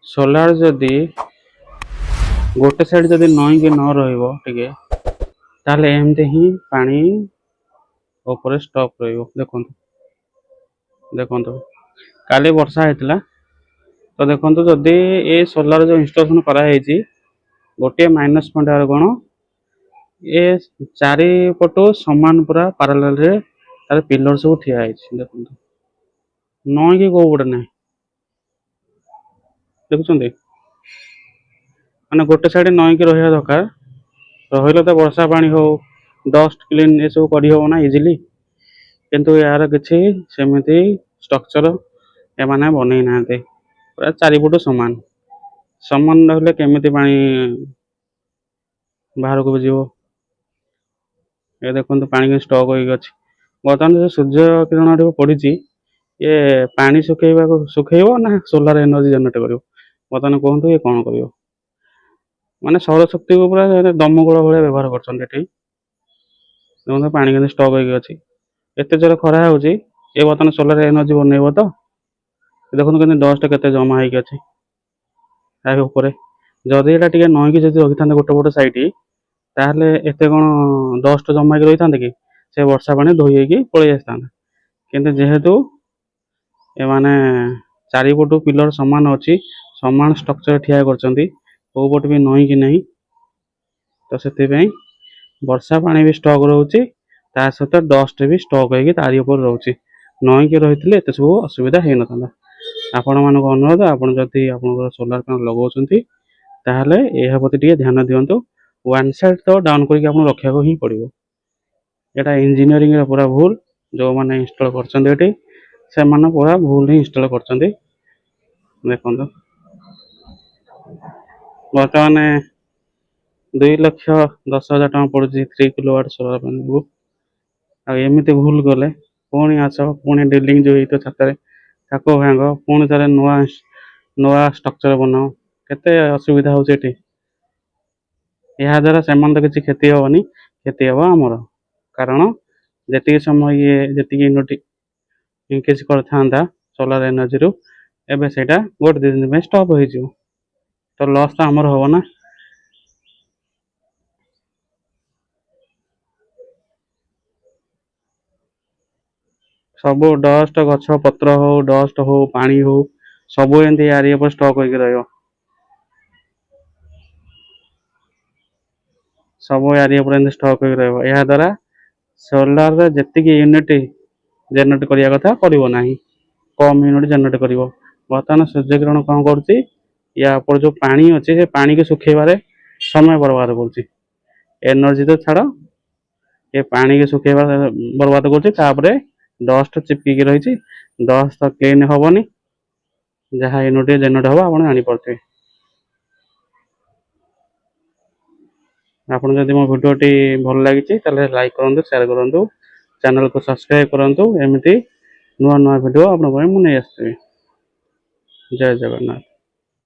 Solar जदि गोटे side जदि नईकि न रहिबो टिके ताले एमती ही पानी ऊपर स्टॉक रहिबो। देखंतु देखंतु काली वर्षा हेतला तो देखंतु जदि ए सोलार जो इंस्टॉलेशन करा हेची गोटे माइनस पॉइंट आर कोन ए चारि पटो समान पूरा पैरेलल रे तार पिलर सब ठिया हेची। देखंतु नईकि को पड़े ना देखुछंती माने गोटे साइड नईकि रहिया दरकार रहिले तो वर्षा पानी हो डस्ट क्लीन ये सब करी हो ना इजीली किंतु यार किछि सेमिति स्ट्रक्चर ए माने बनै नाते पूरा चारि फुट समान समान रहले केमिति पानी बाहर को जीवो। ये देखंतु पानी के स्टॉक होई अछि बर्तमान जो सूर्य किरण रे पड़िछि ये पानी सुखेइबो ना सोलर एनर्जी जनरेट करिवो बर्तमान कहंतु ये कोन करिवो माने सौर शक्ति को पूरा दमकल भाया व्यवहार करछन एठी। देखंतु पानी के स्टॉक होई अछि एते जोर खरा होउछि ए बर्तमान सोलर एनर्जी बनेइबो तो देखंतु केते डस्ट केते जमा हेइ अछि आ ऊपर जदि एटा टिके नईकि जदि रखिथांते गोटे गोटे साइड ताहले एते कोन डस्ट जमा हेइ रहिथांते कि से वर्षा पानी धोई हेइ पळै आस्तांता किंतु जेहेतु ए माने चारि फुट पिलर समान अछि समान स्ट्रक्चर ठिया करछंती को पट भी नई कि नहीं तो से वर्षा पानी भी स्टॉक रोचे ता सहित डस्ट भी स्टॉक होगी तारी ऊपर रोचे नई कि रही एत सब असुविधा हो ना। आपण मान अनुरोध आपड़ जदि आप सोलार पैनल लगाउछंती ताहले एहा प्रति टिके ध्यान दियंतु वन साइड तो डाउन करके आपन रखिया को ही पड़िबो। एटा इंजीनियरिंग रे पूरा भूल जो माने इंस्टॉल करछंती एटी से माने पूरा भूल ही इंस्टॉल करछंती। देखंतु बर्तमान 2,10,000 टका पड़ुछि 3 किलोवाट सोलर पैनल को आ एमिति भूल गले पुणी आस पुणी ड्रिलिंग जो तो छाତରେ ताको भांग पुणी तारे नुआ स्ट्रक्चर बनाओ केते असुविधा होछि एठी। या द्वारा सेमान तो किछि क्षति होबनी क्षति होबो हमर कारण जेतिक समय ये जेतिक यूनिट इंक्रीज करथांदा सोलर एनर्जी रु एबे सेटा गोट दिन में स्टॉप हो जिवो तो लॉस तो हमर होबो ना। सब डस्ट गछ पत्र हो डस्ट हो पानी हो सब एमती यार पर स्टॉक होकर रहियो सब एरिया पर एमती स्टॉक होकर रहियो या द्वारा सोलार रे जेतिक यूनिट जनरेट करिया कथा करिवो नाही कम यूनिट जनरेट करिवो। वर्तमान सूर्य किरण कोन करछि या पर जो पानी अछि से पानी के सुखेबारे समय बर्बाद करछि एनर्जी तो छाड़ ये पानी के सुखेबा बर्बाद करछि तापरे डस्ट चिपकी रही डस्ट तो क्लीन हेनी जहाँ यूनिट जनरेट हम आप जानीपे। आपन जदि मो वीडियो टी भल लगी लाइक करूँ शेयर करूँ चैनल को सब्सक्राइब करूँ एमती नुआ नुआ वीडियो आप नहीं आसबी। जय जगन्नाथ।